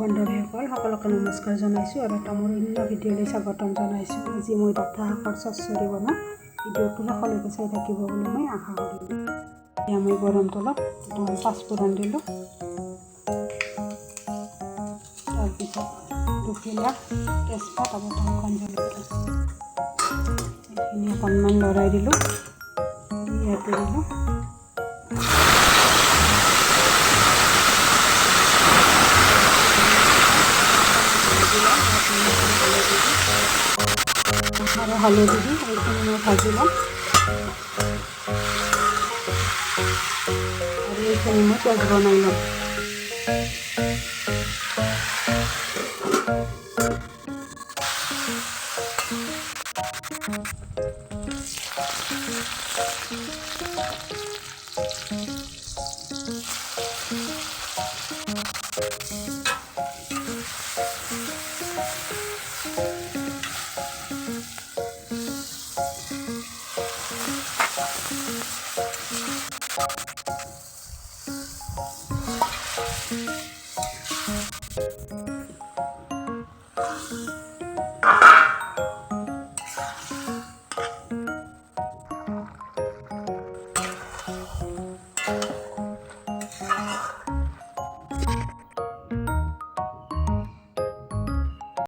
বন্ধুসকল সকলোকে নমস্কাৰ জনাইছোঁ আৰু এটা মোৰ অন্য ভিডিঅ'লৈ স্বাগতম জনাইছোঁ। আজি মই ডাঠা শাকৰ চচ্চড়ি বনাওঁ। ভিডিঅ'টো শেষলৈকে চাই থাকিব বুলি মই আশা কৰিলোঁ। এতিয়া মই গৰম তেলত পাঁচফোৰণ দিলোঁ, তাৰপিছত দুখিলা তেজপাত আৰু শুকান জলকীয়া এইখিনি অকণমান লৰাই দিলোঁ, ইয়াতে দিলোঁ আৰু হালধি দি এইখিনি মই ভাজি ল'ম আৰু এইখিনি মই তেজ বনাই ল'ম।